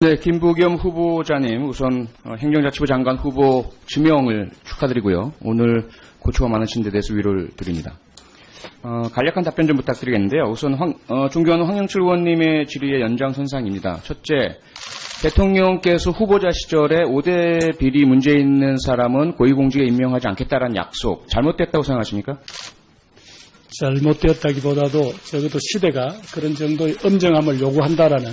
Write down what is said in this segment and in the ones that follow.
네, 김부겸 후보자님 우선 행정자치부 장관 후보 지명을 축하드리고요. 오늘 고초가 많으신 데 대해서 위로를 드립니다. 간략한 답변 좀 부탁드리겠는데요. 우선 존경하는 황영철 의원님의 질의의 연장선상입니다. 첫째, 대통령께서 후보자 시절에 5대 비리 문제 있는 사람은 고위공직에 임명하지 않겠다라는 약속, 잘못됐다고 생각하십니까? 잘못되었다기보다도 적어도 시대가 그런 정도의 엄정함을 요구한다라는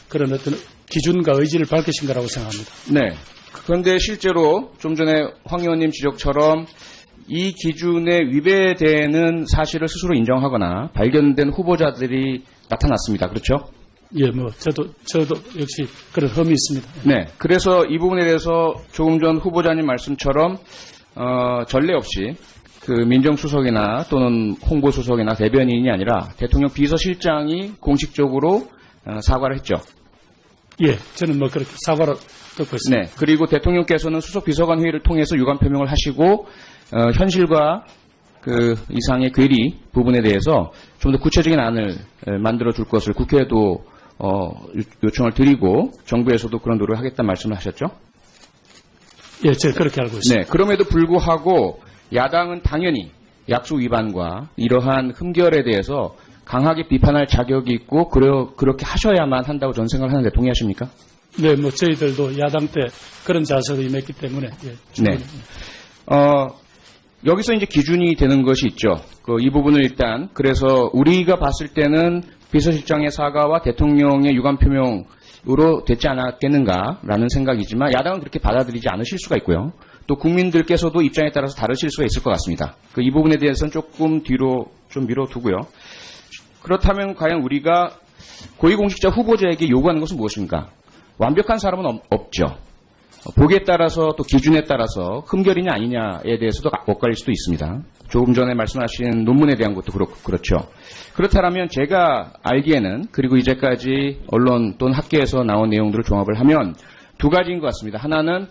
그런 어떤 기준과 의지를 밝히신 거라고 생각합니다. 네. 그런데 실제로 좀 전에 황 의원님 지적처럼 이 기준에 위배되는 사실을 스스로 인정하거나 발견된 후보자들이 나타났습니다. 그렇죠? 예, 저도 역시 그런 흠이 있습니다. 네. 그래서 이 부분에 대해서 조금 전 후보자님 말씀처럼, 전례 없이 그 민정수석이나 또는 홍보수석이나 대변인이 아니라 대통령 비서실장이 공식적으로 사과를 했죠. 예, 저는 그렇게 사과를 듣고 있습니다. 네. 그리고 대통령께서는 수석 비서관 회의를 통해서 유감 표명을 하시고, 현실과 그 이상의 괴리 부분에 대해서 좀 더 구체적인 안을 만들어 줄 것을 국회에도 요청을 드리고 정부에서도 그런 노력을 하겠다는 말씀을 하셨죠? 예, 제가 그렇게 알고 있습니다. 네. 그럼에도 불구하고 야당은 당연히 약속 위반과 이러한 흠결에 대해서 강하게 비판할 자격이 있고 그렇게 하셔야만 한다고 저는 생각을 하는데 동의하십니까? 네, 저희들도 야당 때 그런 자세로 임했기 때문에. 예, 네. 여기서 이제 기준이 되는 것이 있죠. 이 부분을 일단 그래서 우리가 봤을 때는 비서실장의 사과와 대통령의 유감 표명으로 됐지 않았겠는가라는 생각이지만 야당은 그렇게 받아들이지 않으실 수가 있고요. 또 국민들께서도 입장에 따라서 다르실 수가 있을 것 같습니다. 이 부분에 대해서는 조금 뒤로 좀 미뤄두고요. 그렇다면 과연 우리가 고위공직자 후보자에게 요구하는 것은 무엇입니까? 완벽한 사람은 없죠. 보기에 따라서 또 기준에 따라서 흠결이냐 아니냐에 대해서도 엇갈릴 수도 있습니다. 조금 전에 말씀하신 논문에 대한 것도 그렇죠. 그렇다면 제가 알기에는 그리고 이제까지 언론 또는 학계에서 나온 내용들을 종합을 하면 두 가지인 것 같습니다. 하나는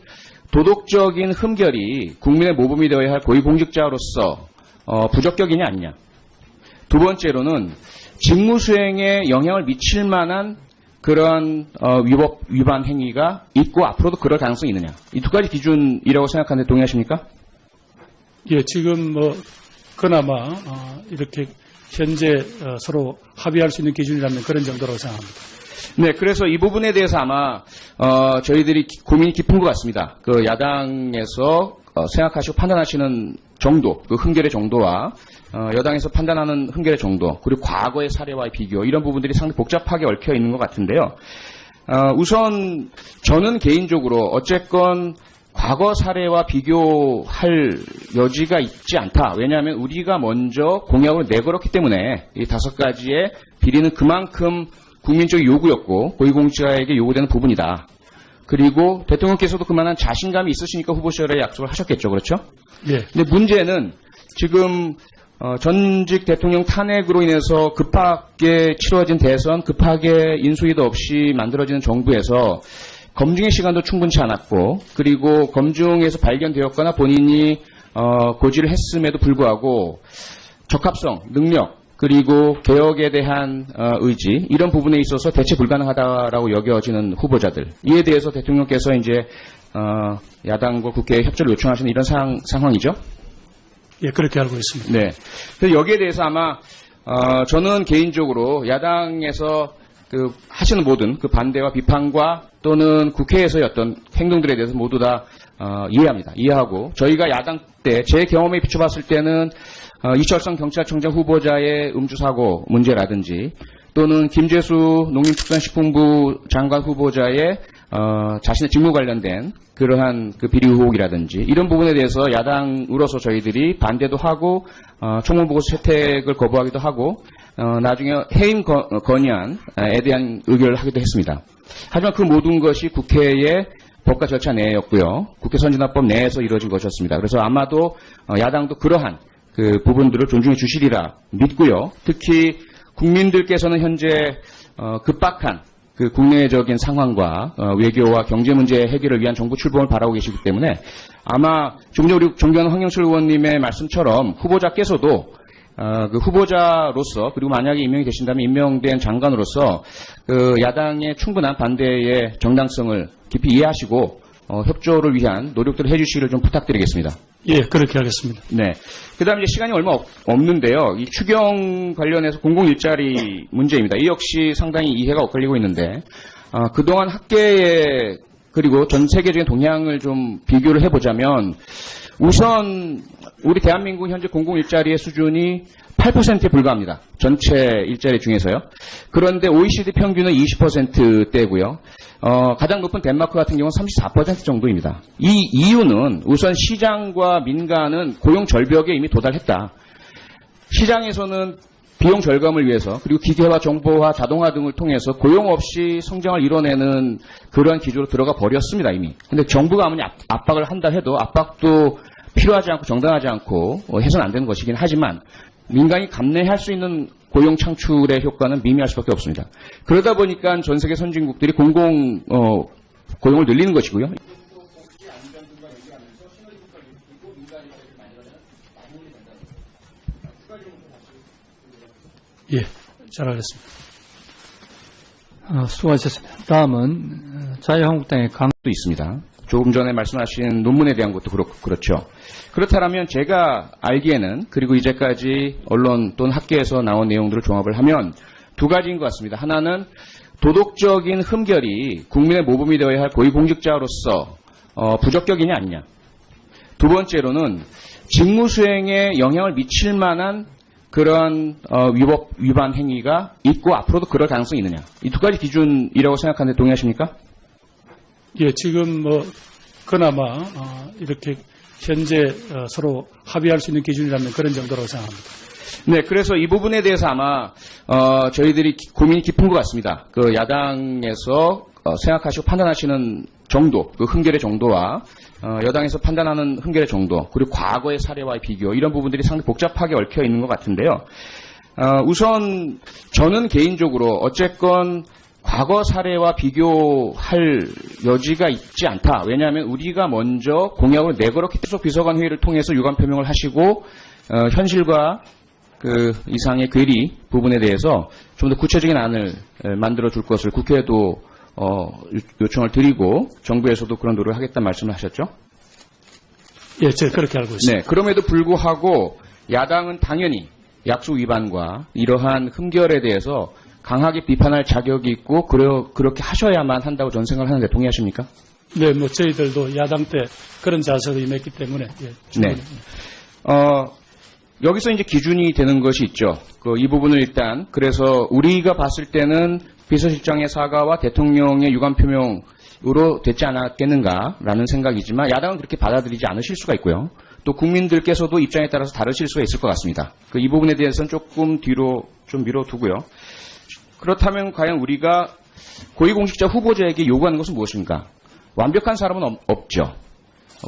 도덕적인 흠결이 국민의 모범이 되어야 할 고위공직자로서 부적격이냐 아니냐. 두 번째로는 직무 수행에 영향을 미칠 만한 그런 위반 행위가 있고 앞으로도 그럴 가능성이 있느냐. 이 두 가지 기준이라고 생각하는데 동의하십니까? 예, 지금 그나마 이렇게 현재 서로 합의할 수 있는 기준이라면 그런 정도라고 생각합니다. 네, 그래서 이 부분에 대해서 아마 저희들이 고민이 깊은 것 같습니다. 야당에서 생각하시고 판단하시는 정도, 그 흠결의 정도와 여당에서 판단하는 흠결의 정도, 그리고 과거의 사례와의 비교, 이런 부분들이 상당히 복잡하게 얽혀 있는 것 같은데요. 우선 저는 개인적으로 어쨌건 과거 사례와 비교할 여지가 있지 않다. 왜냐하면 우리가 먼저 공약을 내걸었기 때문에 이 5가지의 비리는 그만큼 국민적 요구였고 고위공직자에게 요구되는 부분이다. 그리고 대통령께서도 그만한 자신감이 있으시니까 후보 시절에 약속을 하셨겠죠. 그렇죠? 예. 근데 문제는 지금 전직 대통령 탄핵으로 인해서 급하게 치러진 대선, 급하게 인수위도 없이 만들어지는 정부에서 검증의 시간도 충분치 않았고, 그리고 검증에서 발견되었거나 본인이 고지를 했음에도 불구하고 적합성, 능력, 그리고 개혁에 대한 의지, 이런 부분에 있어서 대체 불가능하다라고 여겨지는 후보자들, 이에 대해서 대통령께서 이제 야당과 국회에 협조를 요청하시는 이런 상황이죠. 예, 그렇게 알고 있습니다. 네. 그래서 여기에 대해서 아마 저는 개인적으로 야당에서 하시는 모든 그 반대와 비판과 또는 국회에서의 어떤 행동들에 대해서 모두 다 이해합니다. 이해하고 저희가 야당 때 제 경험에 비춰봤을 때는 이철성 경찰청장 후보자의 음주사고 문제라든지 또는 김재수 농림축산식품부 장관 후보자의 자신의 직무 관련된 그러한 그 비리 의혹이라든지 이런 부분에 대해서 야당으로서 저희들이 반대도 하고 총무보고서 채택을 거부하기도 하고 나중에 해임 건의안에 대한 의결을 하기도 했습니다. 하지만 그 모든 것이 국회의 법과 절차 내였고요. 국회 선진화법 내에서 이루어진 것이었습니다. 그래서 아마도 야당도 그러한 그 부분들을 존중해 주시리라 믿고요. 특히 국민들께서는 현재 급박한 그 국내적인 상황과 외교와 경제 문제 해결을 위한 정부 출범을 바라고 계시기 때문에 아마 조금 전에 우리 존경하는 황영철 의원님의 말씀처럼 후보자께서도 그 후보자로서 그리고 만약에 임명이 되신다면 임명된 장관으로서 그 야당의 충분한 반대의 정당성을 깊이 이해하시고 협조를 위한 노력들을 해주시기를 좀 부탁드리겠습니다. 예, 그렇게 하겠습니다. 네. 그다음에 이제 시간이 얼마 없는데요. 이 추경 관련해서 공공 일자리 문제입니다. 이 역시 상당히 이해가 엇갈리고 있는데 그동안 학계의 그리고 전 세계적인 동향을 좀 비교를 해보자면 우선 우리 대한민국 현재 공공 일자리의 수준이 8%에 불과합니다. 전체 일자리 중에서요. 그런데 OECD 평균은 20%대고요. 가장 높은 덴마크 같은 경우는 34% 정도입니다. 이 이유는 우선 시장과 민간은 고용 절벽에 이미 도달했다. 시장에서는 비용 절감을 위해서 그리고 기계화, 정보화, 자동화 등을 통해서 고용 없이 성장을 이뤄내는 그러한 기조로 들어가 버렸습니다, 이미. 근데 정부가 아무리 압박을 한다 해도 압박도 필요하지 않고 정당하지 않고 해서는 안 되는 것이긴 하지만 민간이 감내할 수 있는 고용 창출의 효과는 미미할 수밖에 없습니다. 그러다 보니까 전 세계 선진국들이 공공 고용을 늘리는 것이고요. 예, 잘 알겠습니다. 수고하셨습니다. 다음은 자유한국당의 도 있습니다. 조금 전에 말씀하신 논문에 대한 것도 그렇죠. 그렇다면 제가 알기에는 그리고 이제까지 언론 또는 학계에서 나온 내용들을 종합을 하면 두 가지인 것 같습니다. 하나는 도덕적인 흠결이 국민의 모범이 되어야 할 고위공직자로서 부적격이냐 아니냐. 두 번째로는 직무 수행에 영향을 미칠 만한 그런 위반 행위가 있고 앞으로도 그럴 가능성이 있느냐. 이 두 가지 기준이라고 생각하는데 동의하십니까? 예, 지금 그나마 이렇게 현재 서로 합의할 수 있는 기준이라면 그런 정도라고 생각합니다. 네, 그래서 이 부분에 대해서 아마 저희들이 고민이 깊은 것 같습니다. 그 야당에서 생각하시고 판단하시는 정도, 그 흠결의 정도와 여당에서 판단하는 흠결의 정도, 그리고 과거의 사례와의 비교 이런 부분들이 상당히 복잡하게 얽혀 있는 것 같은데요. 우선 저는 개인적으로 어쨌건 과거 사례와 비교할 여지가 있지 않다. 왜냐하면 우리가 먼저 공약을 내걸었기 때문에 비서관 회의를 통해서 유감 표명을 하시고 현실과 그 이상의 괴리 부분에 대해서 좀 더 구체적인 안을 만들어 줄 것을 국회에도 요청을 드리고 정부에서도 그런 노력을 하겠다는 말씀을 하셨죠? 예, 제가 그렇게 알고 있습니다. 네, 그럼에도 불구하고 야당은 당연히 약속 위반과 이러한 흠결에 대해서 강하게 비판할 자격이 있고 그렇게 하셔야만 한다고 저는 생각을 하는데 동의하십니까? 네, 저희들도 야당 때 그런 자세로 임했기 때문에 예, 충분히. 네. 여기서 이제 기준이 되는 것이 있죠. 이 부분을 일단 그래서 우리가 봤을 때는 비서실장의 사과와 대통령의 유감 표명으로 됐지 않았겠는가라는 생각이지만 야당은 그렇게 받아들이지 않으실 수가 있고요. 또 국민들께서도 입장에 따라서 다르실 수가 있을 것 같습니다. 이 부분에 대해서는 조금 뒤로 좀 미뤄두고요. 그렇다면 과연 우리가 고위공직자 후보자에게 요구하는 것은 무엇입니까? 완벽한 사람은 없죠.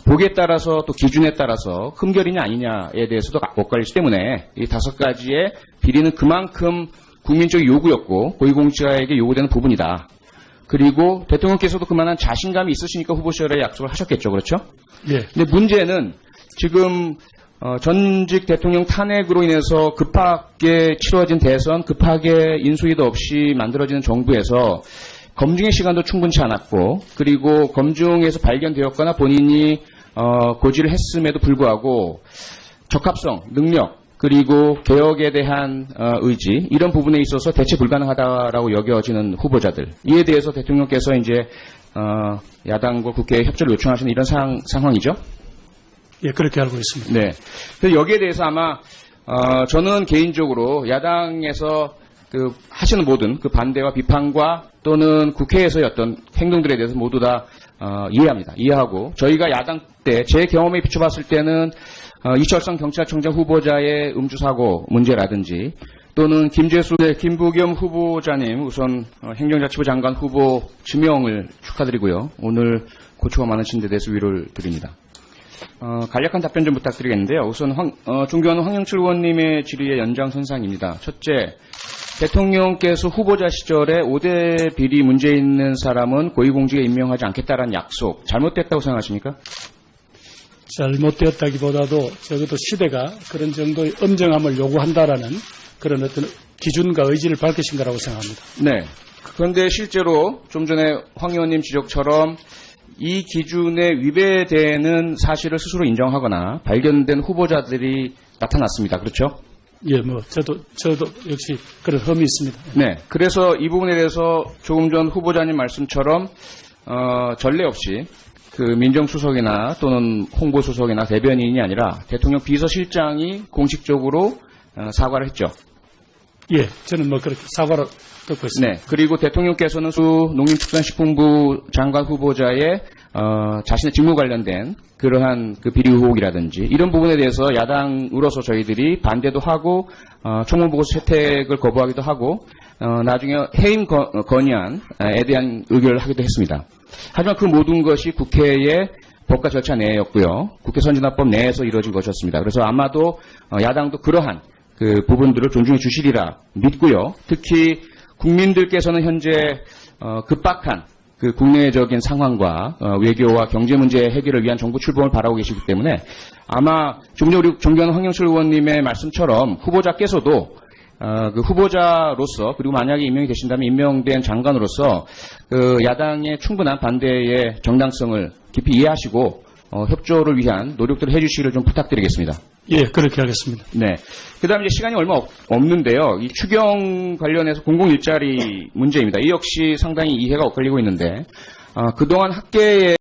보기에 따라서 또 기준에 따라서 흠결이냐 아니냐에 대해서도 엇갈리기 때문에 이 5가지의 비리는 그만큼 국민적인 요구였고 고위공직자에게 요구되는 부분이다. 그리고 대통령께서도 그만한 자신감이 있으시니까 후보 시절에 약속을 하셨겠죠. 그렇죠? 예. 근데 문제는 지금 전직 대통령 탄핵으로 인해서 급하게 치러진 대선, 급하게 인수위도 없이 만들어지는 정부에서 검증의 시간도 충분치 않았고 그리고 검증에서 발견되었거나 본인이 고지를 했음에도 불구하고 적합성, 능력 그리고 개혁에 대한 의지 이런 부분에 있어서 대체 불가능하다라고 여겨지는 후보자들 이에 대해서 대통령께서 이제 야당과 국회에 협조를 요청하시는 이런 상황이죠. 예, 그렇게 알고 있습니다. 네. 그래서 여기에 대해서 아마 저는 개인적으로 야당에서 하시는 모든 그 반대와 비판과 또는 국회에서의 어떤 행동들에 대해서 모두 다 이해합니다. 이해하고 저희가 야당 때 제 경험에 비춰봤을 때는 이철성 경찰청장 후보자의 음주사고 문제라든지 또는 김부겸 후보자님 우선 행정자치부 장관 후보 지명을 축하드리고요. 오늘 고초가 많으신 데 대해서 위로를 드립니다. 간략한 답변 좀 부탁드리겠는데요. 우선 존경하는 황영철 의원님의 질의의 연장선상입니다. 첫째, 대통령께서 후보자 시절에 5대 비리 문제 있는 사람은 고위공직에 임명하지 않겠다라는 약속 잘못됐다고 생각하십니까? 잘못되었다기보다도 적어도 시대가 그런 정도의 엄정함을 요구한다라는 그런 어떤 기준과 의지를 밝히신 거라고 생각합니다. 네. 그런데 실제로 좀 전에 황 의원님 지적처럼 이 기준에 위배되는 사실을 스스로 인정하거나 발견된 후보자들이 나타났습니다. 그렇죠? 예, 저도 역시 그런 흠이 있습니다. 네. 그래서 이 부분에 대해서 조금 전 후보자님 말씀처럼 전례 없이 그 민정수석이나 또는 홍보수석이나 대변인이 아니라 대통령 비서실장이 공식적으로 사과를 했죠. 예, 저는 그렇게 사과를 듣고 있습니다. 네. 그리고 대통령께서는 농림축산식품부 장관 후보자의 자신의 직무 관련된 그러한 그 비리 의혹이라든지 이런 부분에 대해서 야당으로서 저희들이 반대도 하고 총무보고서 채택을 거부하기도 하고 나중에 해임 건의안에 대한 의결을 하기도 했습니다. 하지만 그 모든 것이 국회의 법과 절차 내였고요. 국회 선진화법 내에서 이루어진 것이었습니다. 그래서 아마도 야당도 그러한 그 부분들을 존중해 주시리라 믿고요. 특히 국민들께서는 현재 급박한 그 국내적인 상황과 외교와 경제 문제 해결을 위한 정부 출범을 바라고 계시기 때문에 아마 좀 전에 우리 존경하는 황영철 의원님의 말씀처럼 후보자께서도 그 후보자로서 그리고 만약에 임명이 되신다면 임명된 장관으로서 그 야당의 충분한 반대의 정당성을 깊이 이해하시고 협조를 위한 노력들을 해주시기를 좀 부탁드리겠습니다. 예, 그렇게 하겠습니다. 네. 그 다음에 이제 시간이 얼마 없는데요. 이 추경 관련해서 공공일자리 문제입니다. 이 역시 상당히 이해가 엇갈리고 있는데, 그동안 학계에